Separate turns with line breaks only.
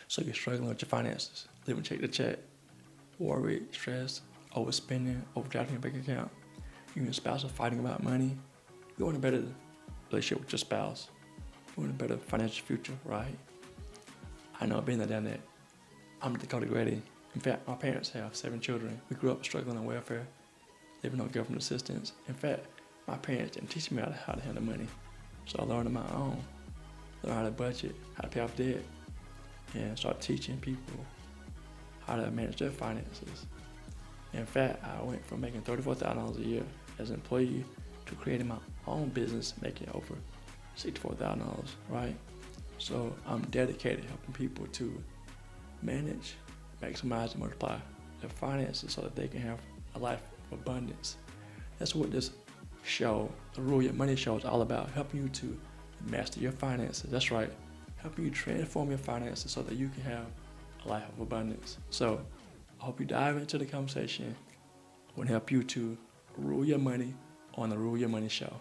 So you're struggling with your finances, living check to check, worried, stressed, overspending, overdrafting your bank account. You and your spouse are fighting about money. You want a better relationship with your spouse. You want a better financial future, right? I know I've been there, done that. I'm Dakota Grady. In fact, my parents have 7 children. We grew up struggling on welfare, living on government assistance. In fact, my parents didn't teach me how to handle money. So I learned on my own. Learned how to budget, how to pay off debt, and start teaching people how to manage their finances. In fact, I went from making $34,000 a year as an employee to creating my own business, making over $64,000, right? So I'm dedicated to helping people to manage, maximize, and multiply their finances so that they can have a life of abundance. That's what this show, the Rule Your Money Show, is all about, helping you to master your finances. That's right, helping you transform your finances so that you can have a life of abundance. So I hope you dive into the conversation. I want to help you to rule your money on the Rule Your Money Show.